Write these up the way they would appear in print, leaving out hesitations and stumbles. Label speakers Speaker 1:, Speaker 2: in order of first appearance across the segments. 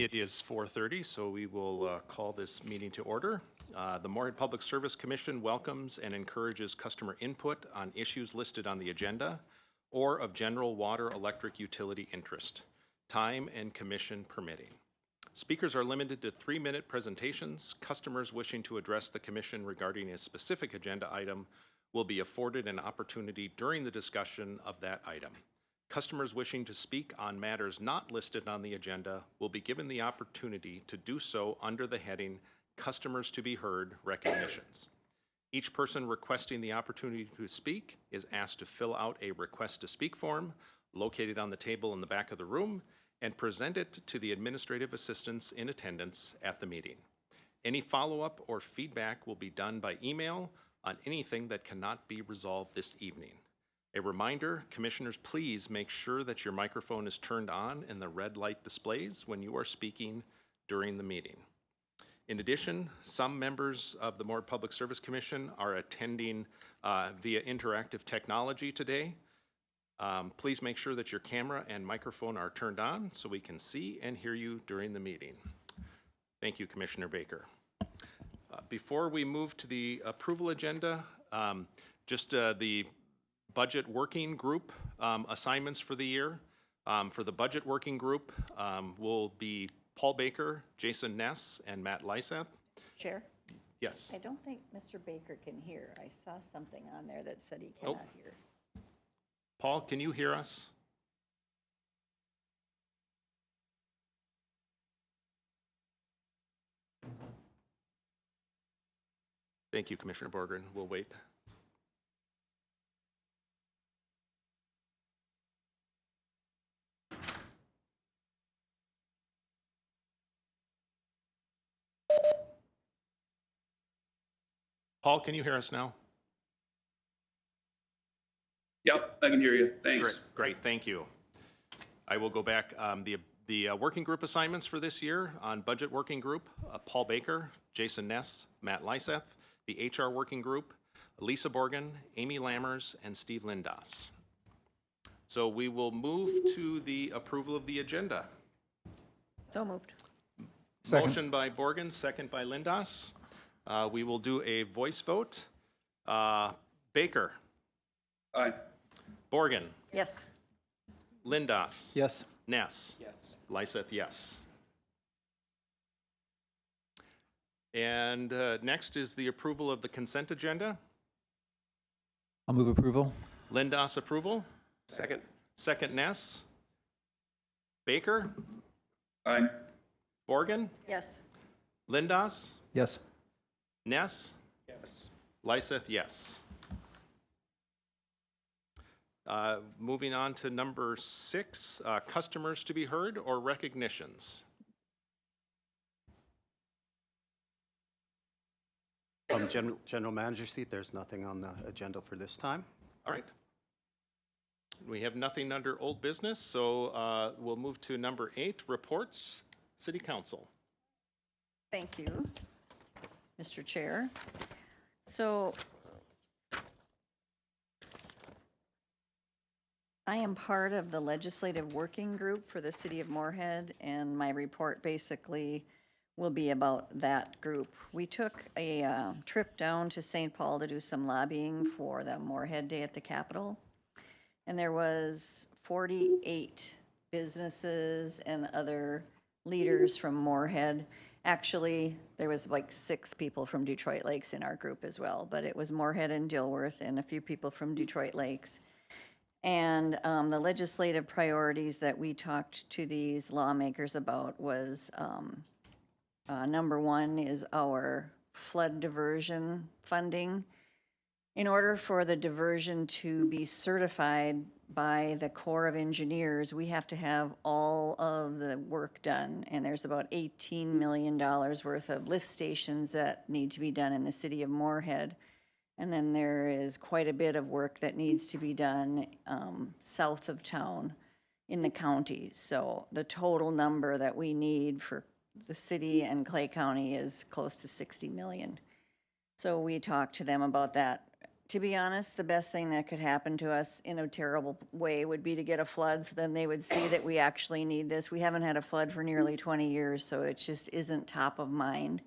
Speaker 1: It is 4:30, so we will call this meeting to order. The Moorhead Public Service Commission welcomes and encourages customer input on issues listed on the agenda or of general water electric utility interest, time and commission permitting. Speakers are limited to 3-minute presentations. Customers wishing to address the commission regarding a specific agenda item will be afforded an opportunity during the discussion of that item. Customers wishing to speak on matters not listed on the agenda will be given the opportunity to do so under the heading Customers to be Heard Recognitions. Each person requesting the opportunity to speak is asked to fill out a request to speak form located on the table in the back of the room and present it to the administrative assistants in attendance at the meeting. Any follow-up or feedback will be done by email on anything that cannot be resolved this evening. A reminder, commissioners, please make sure that your microphone is turned on and the red light displays when you are speaking during the meeting. In addition, some members of the Moorhead Public Service Commission are attending via interactive technology today. Please make sure that your camera and microphone are turned on so we can see and hear you during the meeting. Thank you, Commissioner Baker. Before we move to the approval agenda, the budget working group assignments for the year. For the budget working group will be Paul Baker, Jason Ness, and Matt Lyseth.
Speaker 2: Chair?
Speaker 1: Yes.
Speaker 2: I don't think Mr. Baker can hear. I saw something on there that said he cannot hear.
Speaker 1: Paul, can you hear us? Thank you, Commissioner Borgren. We'll wait. Paul, can you hear us now?
Speaker 3: Yep, I can hear you. Thanks.
Speaker 1: Great, thank you. I will go back. The working group assignments for this year on budget working group, Paul Baker, Jason Ness, Matt Lyseth. The HR working group, Lisa Borgen, Amy Lammers, and Steve Lindas. So we will move to the approval of the agenda.
Speaker 2: So moved.
Speaker 4: Second.
Speaker 1: Motion by Borgen, second by Lindas. We will do a voice vote. Baker.
Speaker 3: Aye.
Speaker 1: Borgen.
Speaker 2: Yes.
Speaker 1: Lindas.
Speaker 4: Yes.
Speaker 1: Ness.
Speaker 4: Yes.
Speaker 1: Lyseth, yes. And next is the approval of the consent agenda.
Speaker 4: I'll move approval.
Speaker 1: Lindas approval.
Speaker 3: Second.
Speaker 1: Second Ness. Baker.
Speaker 3: Aye.
Speaker 1: Borgen.
Speaker 2: Yes.
Speaker 1: Lindas.
Speaker 4: Yes.
Speaker 1: Ness.
Speaker 3: Yes.
Speaker 1: Lyseth, yes. Moving on to number 6, customers to be heard or recognitions.
Speaker 5: General Manager seat, there's nothing on the agenda for this time.
Speaker 1: All right. We have nothing under old business, so we'll move to number 8, reports, City Council.
Speaker 2: Thank you, Mr. Chair. So I am part of the legislative working group for the City of Moorhead, and my report basically will be about that group. We took a trip down to St. Paul to do some lobbying for the Moorhead Day at the Capitol, and there was 48 businesses and other leaders from Moorhead. Actually, there was like 6 people from Detroit Lakes in our group as well, but it was Moorhead and Dilworth and a few people from Detroit Lakes. And the legislative priorities that we talked to these lawmakers about was number 1 is our flood diversion funding. In order for the diversion to be certified by the Corps of Engineers, we have to have all of the work done. And there's about $18 million worth of lift stations that need to be done in the city of Moorhead. And then there is quite a bit of work that needs to be done south of town in the counties. So the total number that we need for the city and Clay County is close to 60 million. So we talked to them about that To be honest, the best thing that could happen to us in a terrible way would be to get a flood, so then they would see that we actually need this. We haven't had a flood for nearly 20 years, so it just isn't top of mind.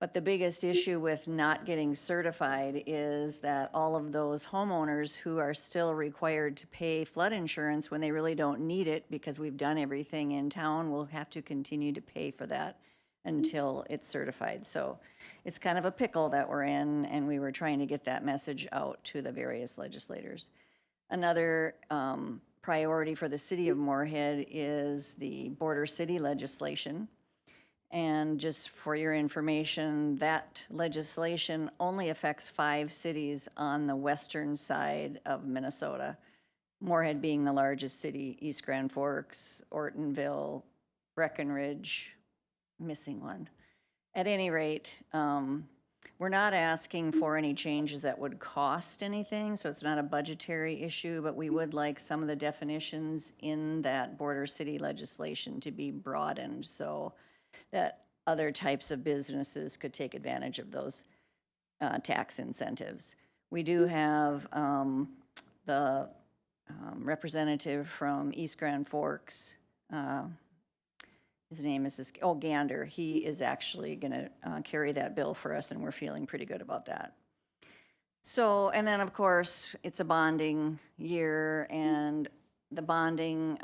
Speaker 2: But the biggest issue with not getting certified is that all of those homeowners who are still required to pay flood insurance when they really don't need it because we've done everything in town will have to continue to pay for that until it's certified. So it's kind of a pickle that we're in, and we were trying to get that message out to the various legislators. Another priority for the city of Moorhead is the border city legislation. And just for your information, that legislation only affects 5 cities on the western side of Minnesota. Moorhead being the largest city, East Grand Forks, Ortonville, Breckenridge, missing one. At any rate, we're not asking for any changes that would cost anything, so it's not a budgetary issue, but we would like some of the definitions in that border city legislation to be broadened so that other types of businesses could take advantage of those tax incentives. We do have the representative from East Grand Forks. His name is Gander. He is actually going to carry that bill for us, and we're feeling pretty good about that. So, and then of course, it's a bonding year, and the bonding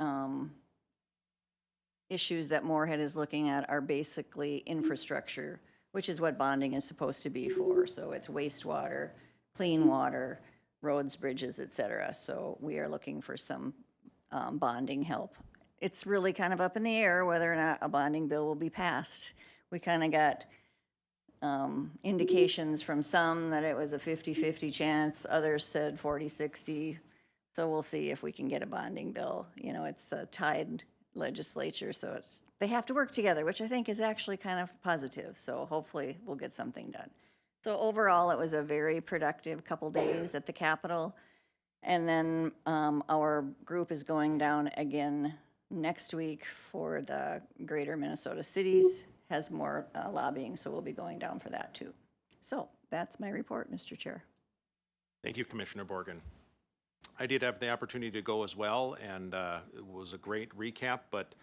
Speaker 2: issues that Moorhead is looking at are basically infrastructure, which is what bonding is supposed to be for. So it's wastewater, clean water, roads, bridges, et cetera. So we are looking for some bonding help. It's really kind of up in the air whether or not a bonding bill will be passed. We kind of got indications from some that it was a 50-50 chance. Others said 40-60. So we'll see if we can get a bonding bill. You know, it's a tied legislature, so they have to work together, which I think is actually kind of positive. So hopefully we'll get something done. So overall, it was a very productive couple days at the Capitol. And then our group is going down again next week for the Greater Minnesota Cities, has more lobbying, so we'll be going down for that too. So that's my report, Mr. Chair.
Speaker 1: Thank you, Commissioner Borgen. I did have the opportunity to go as well, and it was a great recap, but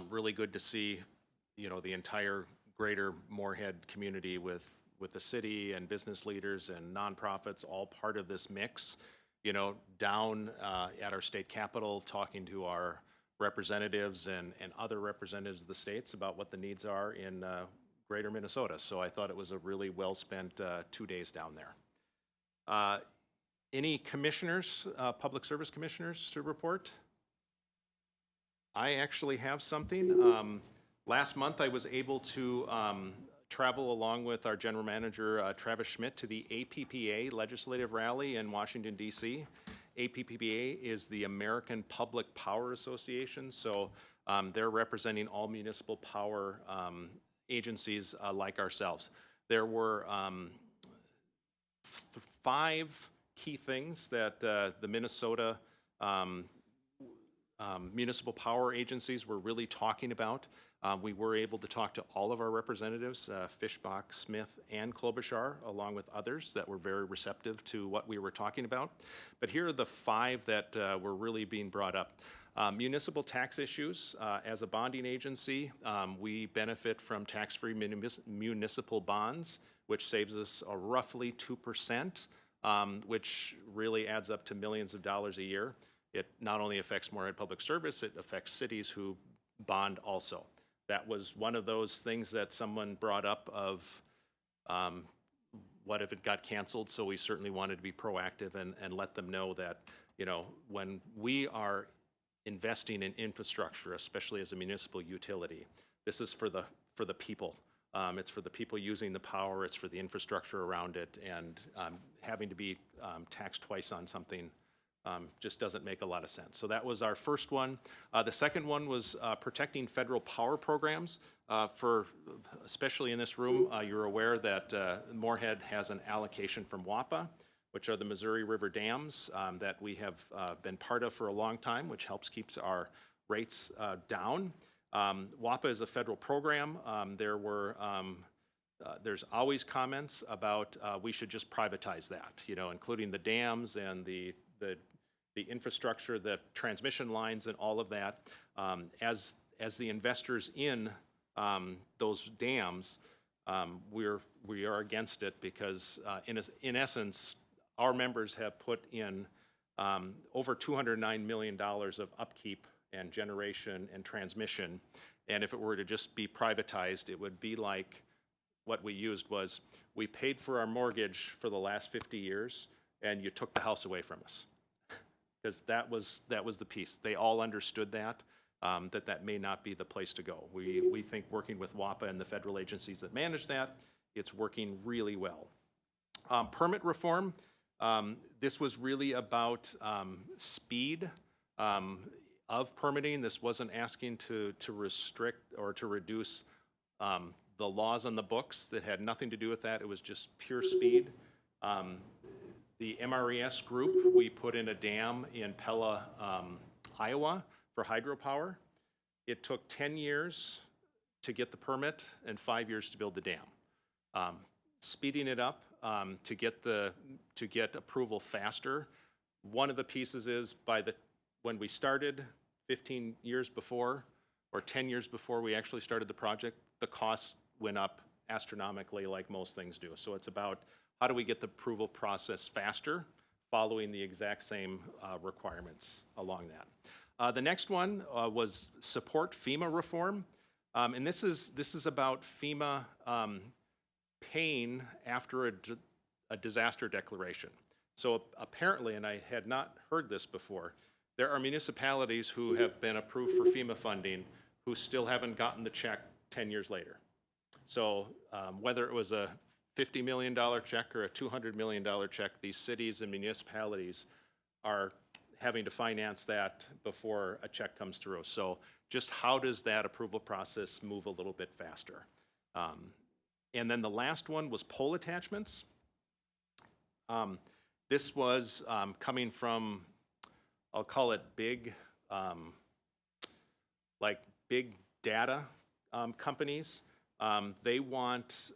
Speaker 1: really good to see, you know, the entire greater Moorhead community with the city and business leaders and nonprofits all part of this mix, you know, down at our state capitol talking to our representatives and other representatives of the states about what the needs are in greater Minnesota. So I thought it was a really well-spent 2 days down there. Any commissioners, public service commissioners to report? I actually have something. Last month I was able to travel along with our general manager, Travis Schmidt, to the APPA legislative rally in Washington, D.C. APPA is the American Public Power Association, so they're representing all municipal power agencies like ourselves. There were 5 key things that the Minnesota municipal power agencies were really talking about. We were able to talk to all of our representatives, Fischbach, Smith, and Klobuchar, along with others that were very receptive to what we were talking about. But here are the 5 that were really being brought up. Municipal tax issues. As a bonding agency, we benefit from tax-free municipal bonds, which saves us roughly 2%. Which really adds up to millions of dollars a year. It not only affects Moorhead Public Service, it affects cities who bond also. That was one of those things that someone brought up of what if it got canceled, so we certainly wanted to be proactive and let them know that, you know, when we are investing in infrastructure, especially as a municipal utility, this is for the people. It's for the people using the power, it's for the infrastructure around it, and having to be taxed twice on something just doesn't make a lot of sense. So that was our first one. The second one was protecting federal power programs. Especially in this room, you're aware that Moorhead has an allocation from WAPA, which are the Missouri River dams that we have been part of for a long time, which helps keeps our rates down. WAPA is a federal program. There were there's always comments about we should just privatize that, including the dams and the infrastructure, the transmission lines and all of that. As the investors in those dams, we are against it because in essence, our members have put in over $209 million of upkeep and generation and transmission. And if it were to just be privatized, it would be like what we used was we paid for our mortgage for the last 50 years and you took the house away from us. Because that was the piece. They all understood that, that may not be the place to go. We think working with WAPA and the federal agencies that manage that, it's working really well. Permit reform, this was really about speed of permitting. This wasn't asking to restrict or to reduce the laws on the books. That had nothing to do with that. It was just pure speed. The MRES group, we put in a dam in Pella, Iowa for hydropower. It took 10 years to get the permit and 5 years to build the dam. Speeding it up to get approval faster. One of the pieces is when we started 15 years before or 10 years before we actually started the project, the costs went up astronomically like most things do. So it's about how do we get the approval process faster, following the exact same requirements along that. The next one was support FEMA reform. And this is about FEMA paying after a disaster declaration. So apparently, and I had not heard this before, there are municipalities who have been approved for FEMA funding who still haven't gotten the check 10 years later. So whether it was a $50 million check or a $200 million check, these cities and municipalities are having to finance that before a check comes through. So just how does that approval process move a little bit faster? And then the last one was pole attachments. This was coming from, I'll call it big data companies. They want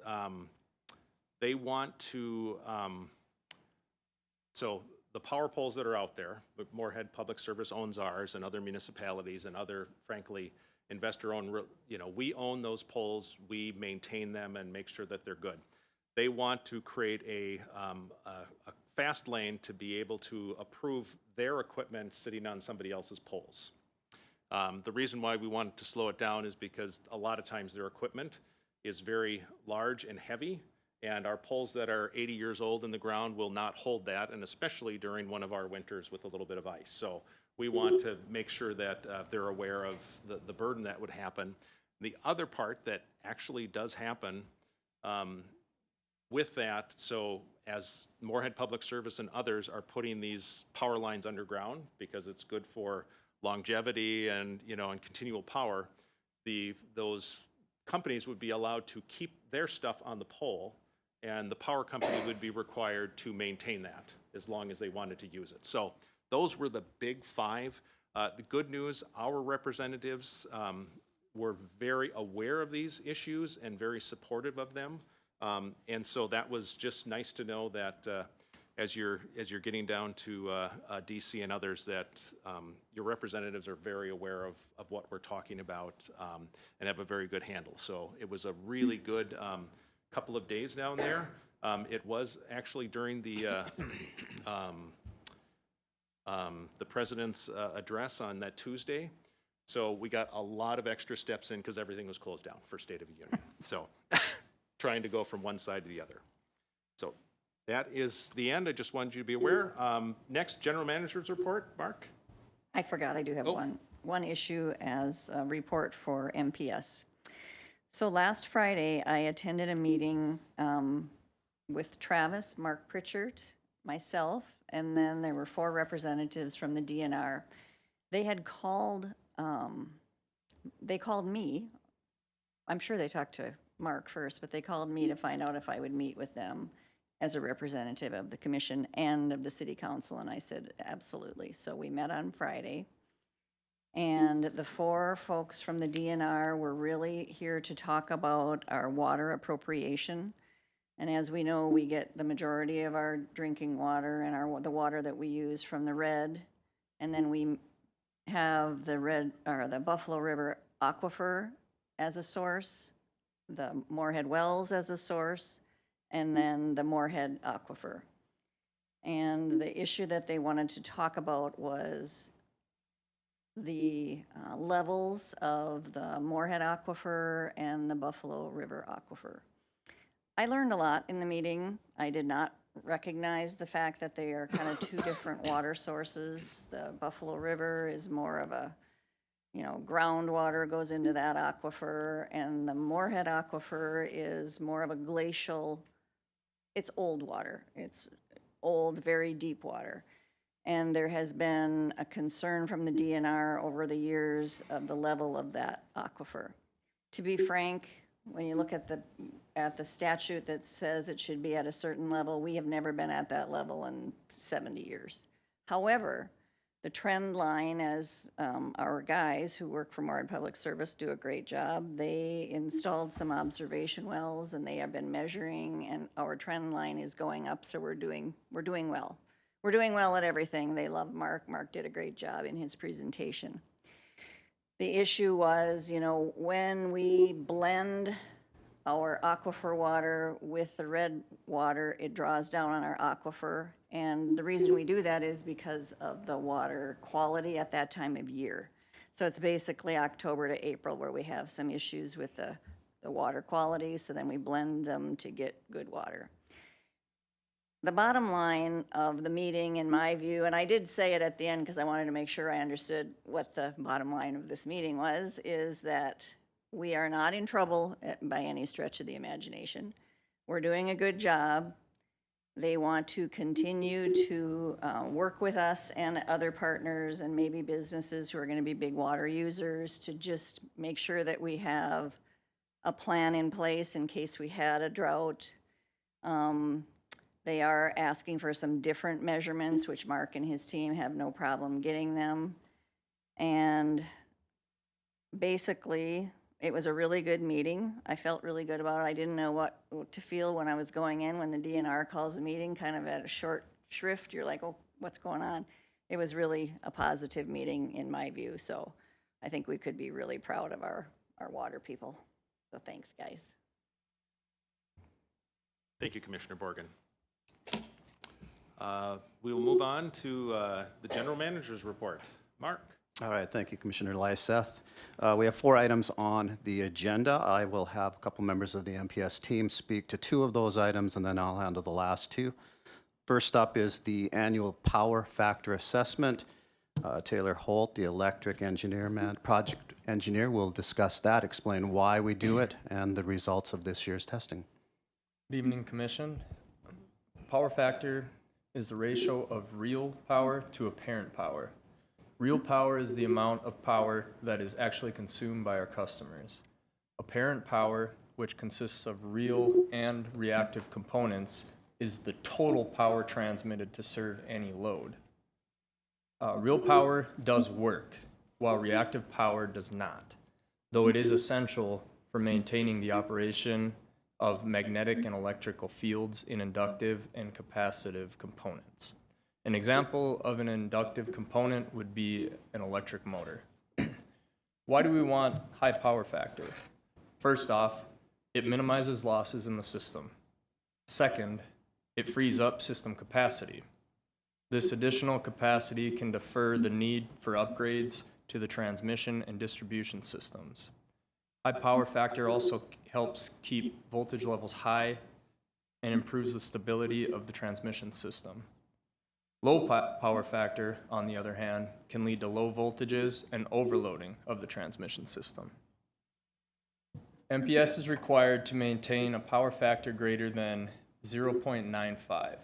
Speaker 1: to, so the power poles that are out there, but Moorhead Public Service owns ours and other municipalities and other, frankly, investor-owned, we own those poles, we maintain them and make sure that they're good. They want to create a fast lane to be able to approve their equipment sitting on somebody else's poles. The reason why we wanted to slow it down is because a lot of times their equipment is very large and heavy, and our poles that are 80 years old in the ground will not hold that, and especially during one of our winters with a little bit of ice. So we want to make sure that they're aware of the burden that would happen. The other part that actually does happen with that, so as Moorhead Public Service and others are putting these power lines underground because it's good for longevity and and continual power, those companies would be allowed to keep their stuff on the pole, and the power company would be required to maintain that as long as they wanted to use it. So those were the big five. The good news, our representatives were very aware of these issues and very supportive of them. And so that was just nice to know that as you're getting down to DC and others, that your representatives are very aware of what we're talking about and have a very good handle. So it was a really good couple of days down there. It was actually during the president's address on that Tuesday. So we got a lot of extra steps in because everything was closed down for State of the Union. So trying to go from one side to the other. So that is the end. I just wanted you to be aware. Next, General Manager's report. Mark?
Speaker 2: I forgot I do have one issue as a report for MPS. So last Friday, I attended a meeting with Travis, Mark Pritchard, myself, and then there were 4 representatives from the DNR. They had called me. I'm sure they talked to Mark first, but they called me to find out if I would meet with them as a representative of the commission and of the city council, and I said absolutely. So we met on Friday. And the four folks from the DNR were really here to talk about our water appropriation. And as we know, we get the majority of our drinking water and the water that we use from the red. And then we have the Buffalo River aquifer as a source, the Moorhead wells as a source, and then the Moorhead aquifer. And the issue that they wanted to talk about was the levels of the Moorhead aquifer and the Buffalo River aquifer. I learned a lot in the meeting. I did not recognize the fact that they are kind of two different water sources. The Buffalo River is more of a, groundwater goes into that aquifer, and the Moorhead aquifer is more of a glacial, it's old water. It's old, very deep water. And there has been a concern from the DNR over the years of the level of that aquifer. To be frank, when you look at the statute that says it should be at a certain level, we have never been at that level in 70 years. However, the trend line, as our guys who work for Moorhead Public Service do a great job, they installed some observation wells and they have been measuring, and our trend line is going up, so we're doing well. We're doing well at everything. They love Mark. Mark did a great job in his presentation. The issue was, when we blend our aquifer water with the red water, it draws down on our aquifer. And the reason we do that is because of the water quality at that time of year. So it's basically October to April where we have some issues with the water quality. So then we blend them to get good water. The bottom line of the meeting, in my view, and I did say it at the end because I wanted to make sure I understood what the bottom line of this meeting was, is that we are not in trouble by any stretch of the imagination. We're doing a good job. They want to continue to work with us and other partners and maybe businesses who are going to be big water users to just make sure that we have a plan in place in case we had a drought. They are asking for some different measurements, which Mark and his team have no problem getting them. And basically, it was a really good meeting. I felt really good about it. I didn't know what to feel when I was going in. When the DNR calls a meeting kind of at a short shrift, you're like, oh, what's going on? It was really a positive meeting in my view. So I think we could be really proud of our water people. So thanks, guys.
Speaker 1: Thank you, Commissioner Borgen. We will move on to the General Manager's report. Mark.
Speaker 5: All right, thank you, Commissioner Lyseth. We have 4 items on the agenda. I will have a couple members of the MPS team speak to 2 of those items, and then I'll handle the last 2. First up is the annual power factor assessment. Taylor Holt, the electric engineer, project engineer, will discuss that, explain why we do it, and the results of this year's testing.
Speaker 6: Good evening, Commission. Power factor is the ratio of real power to apparent power. Real power is the amount of power that is actually consumed by our customers. Apparent power, which consists of real and reactive components, is the total power transmitted to serve any load. Real power does work, while reactive power does not, though it is essential for maintaining the operation of magnetic and electrical fields in inductive and capacitive components. An example of an inductive component would be an electric motor. Why do we want high power factor? First off, it minimizes losses in the system. Second, it frees up system capacity. This additional capacity can defer the need for upgrades to the transmission and distribution systems. High power factor also helps keep voltage levels high and improves the stability of the transmission system. Low power factor, on the other hand, can lead to low voltages and overloading of the transmission system. MPS is required to maintain a power factor greater than 0.95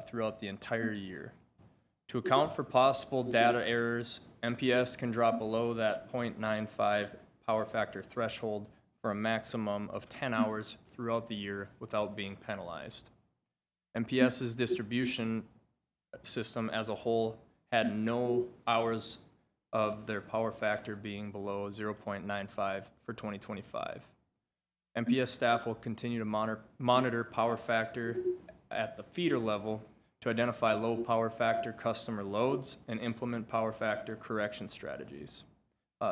Speaker 6: throughout the entire year. To account for possible data errors, MPS can drop below that 0.95 power factor threshold for a maximum of 10 hours throughout the year without being penalized. MPS's distribution system as a whole had no hours of their power factor being below 0.95 for 2025. MPS staff will continue to monitor power factor at the feeder level to identify low power factor customer loads and implement power factor correction strategies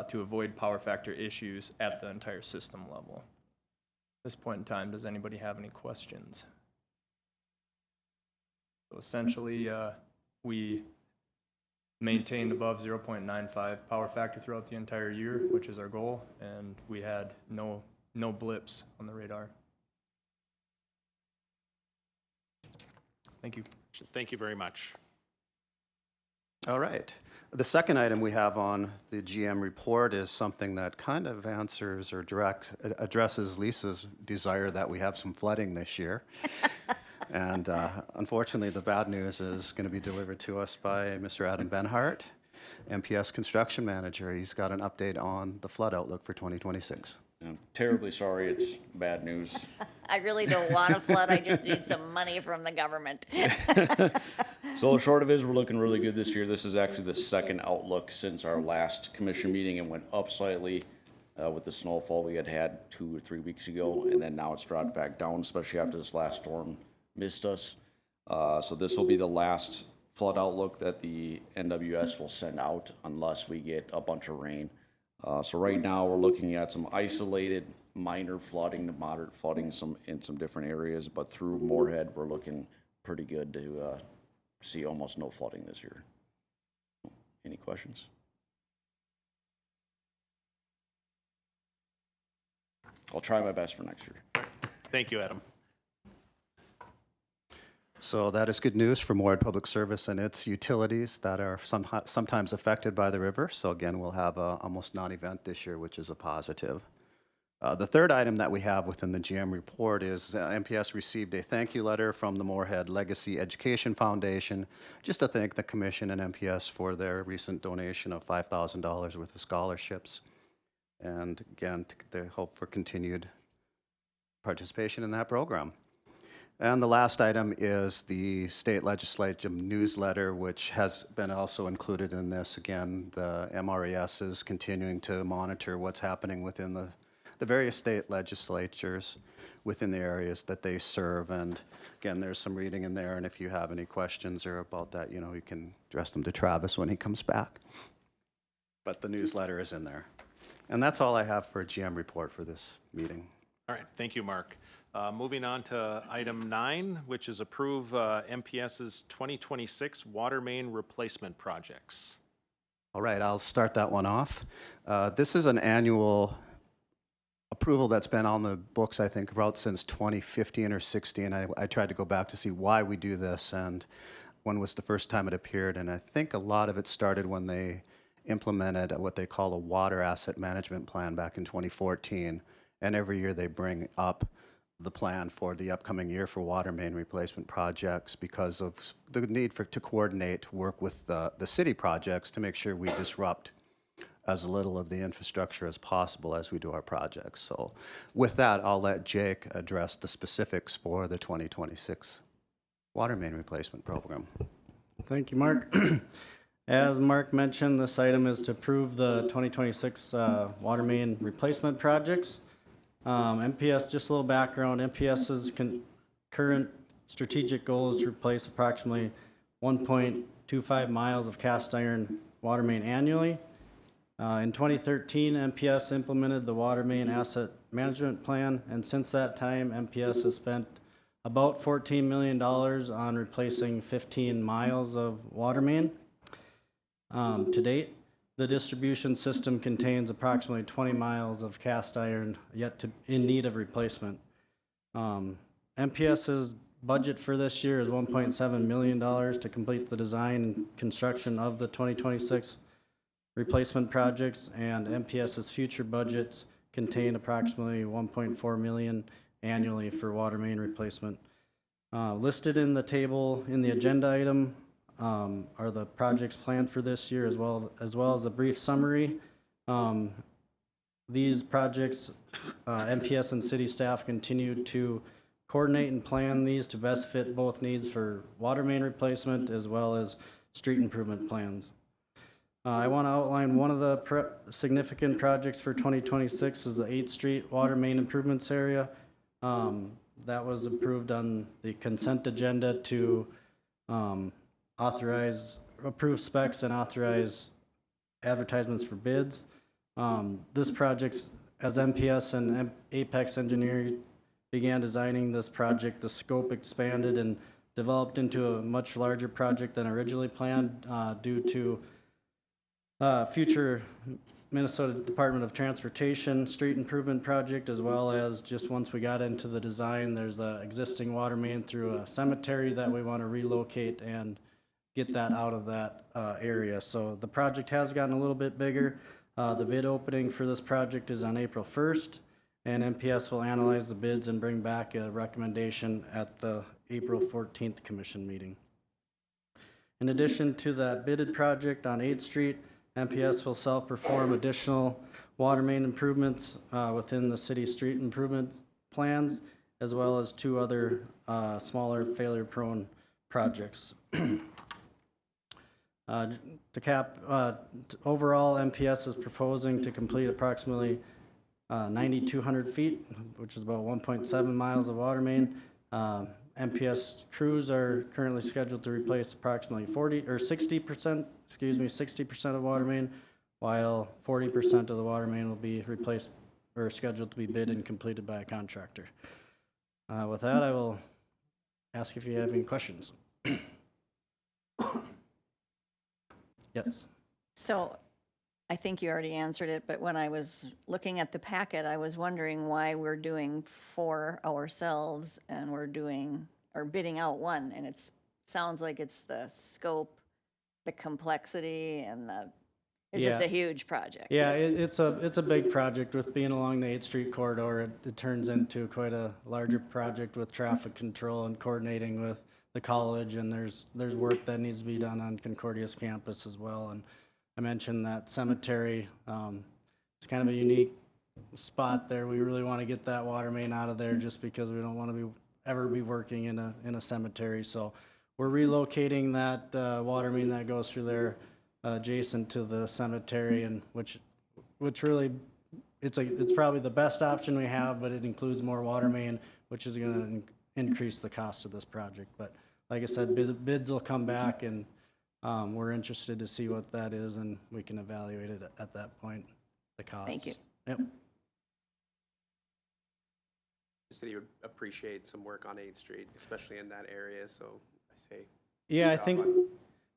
Speaker 6: to avoid power factor issues at the entire system level. At this point in time, does anybody have any questions? So essentially, we maintained above 0.95 power factor throughout the entire year, which is our goal, and we had no blips on the radar. Thank you.
Speaker 1: Thank you very much.
Speaker 5: All right. The second item we have on the GM report is something that kind of answers or addresses Lisa's desire that we have some flooding this year. And unfortunately, the bad news is going to be delivered to us by Mr. Adam Benhart, MPS Construction Manager. He's got an update on the flood outlook for 2026.
Speaker 7: I'm terribly sorry, it's bad news.
Speaker 2: I really don't want a flood, I just need some money from the government.
Speaker 7: So the short of it is, we're looking really good this year. This is actually the second outlook since our last commission meeting, and went up slightly with the snowfall we had 2 or 3 weeks ago, and then now it's dropped back down, especially after this last storm missed us. So this will be the last flood outlook that the NWS will send out unless we get a bunch of rain. So right now, we're looking at some isolated minor flooding to moderate flooding in some different areas, but through Moorhead, we're looking pretty good to see almost no flooding this year. Any questions? I'll try my best for next year.
Speaker 1: Thank you, Adam.
Speaker 5: So that is good news for Moorhead Public Service and its utilities that are sometimes affected by the river. So again, we'll have a almost non-event this year, which is a positive. The third item that we have within the GM report is MPS received a thank you letter from the Moorhead Legacy Education Foundation, just to thank the Commission and MPS for their recent donation of $5,000 worth of scholarships. And again, they hope for continued participation in that program. And the last item is the state legislature newsletter, which has been also included in this. Again, the MRES is continuing to monitor what's happening within the various state legislatures within the areas that they serve. And again, there's some reading in there, and if you have any questions or about that, you can address them to Travis when he comes back. But the newsletter is in there. And that's all I have for a GM report for this meeting.
Speaker 1: All right, thank you, Mark. Moving on to item 9, which is approve MPS's 2026 water main replacement projects.
Speaker 5: All right, I'll start that one off. This is an annual approval that's been on the books, I think, about since 2015 or 16. I tried to go back to see why we do this and when was the first time it appeared. And I think a lot of it started when they implemented what they call a water asset management plan back in 2014. And every year they bring up the plan for the upcoming year for water main replacement projects because of the need to coordinate work with the city projects to make sure we disrupt as little of the infrastructure as possible as we do our projects. So with that, I'll let Jake address the specifics for the 2026 water main replacement program.
Speaker 8: Thank you, Mark. As Mark mentioned, this item is to approve the 2026 water main replacement projects. MPS, just a little background, MPS's current strategic goal is to replace approximately 1.25 miles of cast iron water main annually. In 2013, MPS implemented the water main asset management plan, and since that time, MPS has spent about $14 million on replacing 15 miles of water main. To date, the distribution system contains approximately 20 miles of cast iron in need of replacement. MPS's budget for this year is $1.7 million to complete the design and construction of the 2026 replacement projects, and MPS's future budgets contain approximately $1.4 million annually for water main replacement. Listed in the table in the agenda item are the projects planned for this year, as well as a brief summary. These projects, MPS and city staff continue to coordinate and plan these to best fit both needs for water main replacement as well as street improvement plans. I want to outline one of the significant projects for 2026 is the 8th Street Water Main Improvements area. That was approved on the consent agenda to approve specs and authorize advertisements for bids. This project, as MPS and Apex Engineering began designing this project, the scope expanded and developed into a much larger project than originally planned due to future Minnesota Department of Transportation street improvement project, as well as just once we got into the design, there's an existing water main through a cemetery that we want to relocate and get that out of that area. So the project has gotten a little bit bigger. The bid opening for this project is on April 1st, and MPS will analyze the bids and bring back a recommendation at the April 14th commission meeting. In addition to that bidded project on 8th Street, MPS will self-perform additional water main improvements within the city street improvement plans, as well as 2 other smaller failure-prone projects. Overall, MPS is proposing to complete approximately 9,200 feet, which is about 1.7 miles of water main. MPS crews are currently scheduled to replace approximately 60% of water main, while 40% of the water main will be replaced or scheduled to be bid and completed by a contractor. With that, I will ask if you have any questions. Yes.
Speaker 2: So I think you already answered it, but when I was looking at the packet, I was wondering why we're doing 4 ourselves and we're bidding out 1, and sounds like it's the scope, the complexity, and it's just
Speaker 8: Yeah.
Speaker 2: a huge project.
Speaker 8: Yeah, it's a big project. With being along the 8th Street corridor, it turns into quite a larger project with traffic control and coordinating with the college, and there's work that needs to be done on Concordia's campus as well. And I mentioned that cemetery. It's kind of a unique spot there. We really want to get that water main out of there just because we don't want to ever be working in a cemetery. So we're relocating that water main that goes through there adjacent to the cemetery, and which really it's probably the best option we have, but it includes more water main, which is going to increase the cost of this project. But like I said, bids will come back, and we're interested to see what that is, and we can evaluate it at that point, the cost.
Speaker 2: Thank you.
Speaker 8: Yep.
Speaker 9: The city would appreciate some work on 8th Street, especially in that area, so I say.
Speaker 8: Yeah, I
Speaker 9: good job
Speaker 8: think,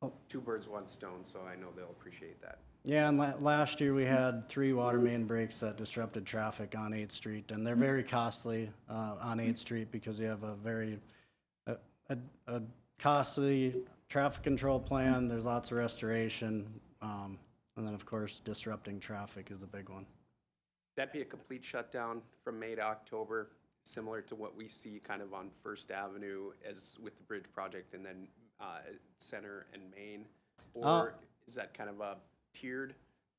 Speaker 9: on 2 birds, 1 stone, so I know they'll appreciate that.
Speaker 8: yeah, and last year we had 3 water main breaks that disrupted traffic on 8th Street, and they're very costly on 8th Street because you have a very a costly traffic control plan. There's lots of restoration, and then of course disrupting traffic is a big one.
Speaker 9: That'd be a complete shutdown from May to October, similar to what we see kind of on First Avenue as with the bridge project, and then Center and Main? Or is that kind of a tiered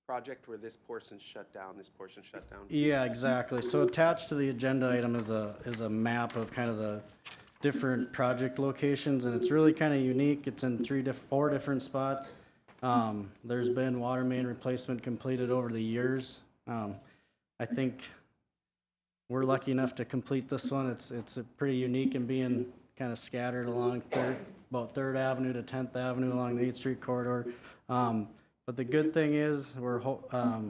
Speaker 9: project where this portion's shut down, this portion's shut down?
Speaker 8: Yeah, exactly. So attached to the agenda item is a map of kind of the different project locations, and it's really kind of unique. It's in 4 different spots. There's been water main replacement completed over the years. I think we're lucky enough to complete this one. It's pretty unique in being kind of scattered along about 3rd Avenue to 10th Avenue along the 8th Street corridor. But the good thing is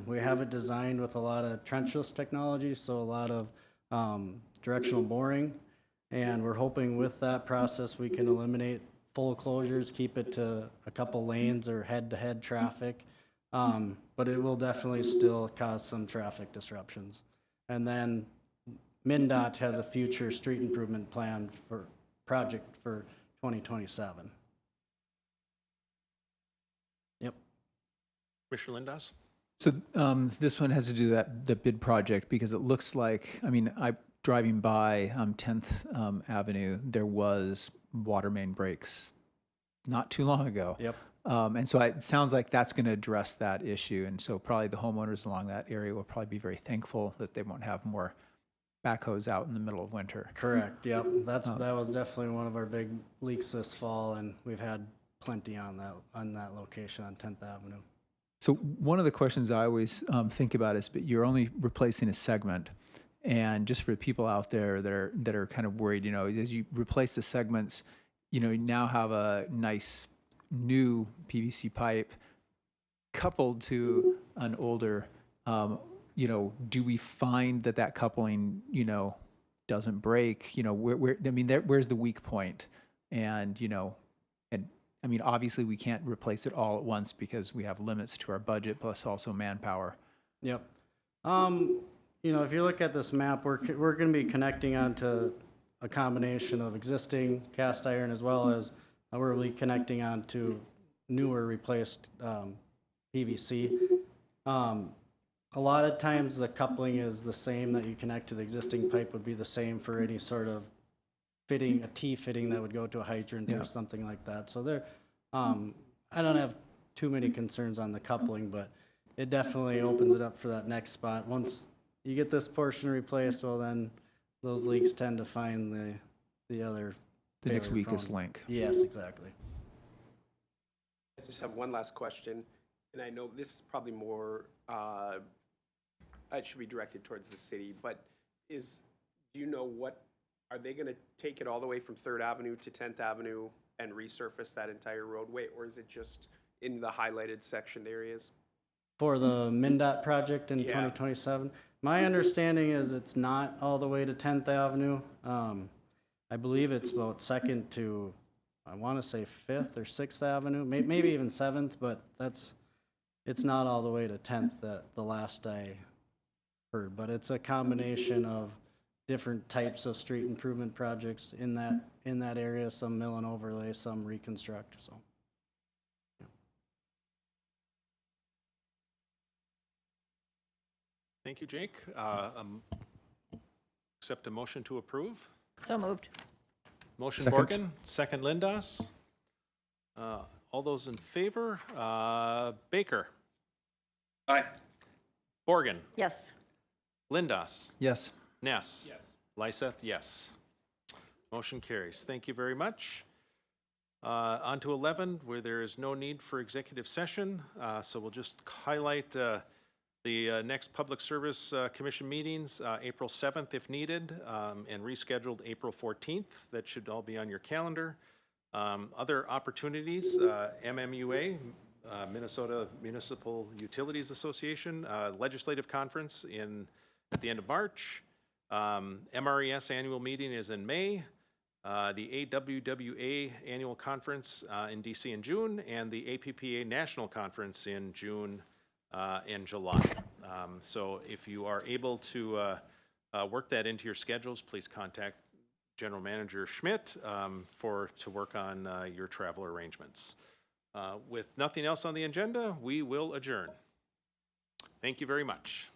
Speaker 8: we have it designed with a lot of trenchless technology, so a lot of directional boring. And we're hoping with that process we can eliminate full closures, keep it to a couple lanes or head-to-head traffic. But it will definitely still cause some traffic disruptions. And then MnDOT has a future street improvement plan for project for 2027. Yep.
Speaker 1: Commissioner Lindas?
Speaker 4: So this one has to do the bid project because it looks like, I mean, driving by 10th Avenue, there was water main breaks not too long ago.
Speaker 8: Yep.
Speaker 4: And so it sounds like that's going to address that issue. And so probably the homeowners along that area will probably be very thankful that they won't have more backhoes out in the middle of winter.
Speaker 8: Correct. Yep. That was definitely one of our big leaks this fall, and we've had plenty on that location on 10th Avenue.
Speaker 4: So one of the questions I always think about is, but you're only replacing a segment. And just for the people out there that are kind of worried, you know, as you replace the segments, you know, you now have a nice new PVC pipe coupled to an older, you know, do we find that coupling, you know, doesn't break? You know, where's the weak point? And, you know, and I mean, obviously we can't replace it all at once because we have limits to our budget plus also manpower.
Speaker 8: Yep. You know, if you look at this map, we're going to be connecting onto a combination of existing cast iron as well as we're really connecting onto newer replaced PVC. A lot of times the coupling is the same that you connect to the existing pipe would be the same for any sort of fitting, a T-fitting that would go to a hydrant or something like that. So there, I don't have too many concerns on the coupling, but it definitely opens it up for that next spot. Once you get this portion replaced, well then those leaks tend to find the other
Speaker 4: The next
Speaker 8: failure
Speaker 4: weakest
Speaker 8: prone.
Speaker 4: link.
Speaker 8: Yes, exactly.
Speaker 9: I just have one last question, and I know this is probably more, it should be directed towards the city, but do you know are they gonna take it all the way from 3rd Avenue to 10th Avenue and resurface that entire roadway, or is it just in the highlighted sectioned areas?
Speaker 8: For the MnDOT project in
Speaker 9: Yeah.
Speaker 8: 2027, my understanding is it's not all the way to 10th Avenue. I believe it's about 2nd to, I want to say 5th or 6th Avenue, maybe even 7th, but it's not all the way to 10th, the last I heard. But it's a combination of different types of street improvement projects in that area, some mill and overlay, some reconstruct, so.
Speaker 1: Thank you, Jake. Accept a motion to approve.
Speaker 2: So moved.
Speaker 1: Motion
Speaker 4: Second.
Speaker 1: Borgen, second Lindas. All those in favor? Baker,
Speaker 3: Aye.
Speaker 1: Borgen,
Speaker 2: Yes.
Speaker 1: Lindas,
Speaker 4: Yes.
Speaker 1: Ness. Yes. Lyseth, yes. Motion carries. Thank you very much. On to 11, where there is no need for executive session. So we'll just highlight the next Public Service Commission meetings, April 7th if needed, and rescheduled April 14th. That should all be on your calendar. Other opportunities, MMUA, Minnesota Municipal Utilities Association, legislative conference at the end of March. MRES annual meeting is in May. The AWWA annual conference in DC in June, and the APPA national conference in June and July. So if you are able to work that into your schedules, please contact General Manager Schmidt to work on your travel arrangements. With nothing else on the agenda, we will adjourn. Thank you very much.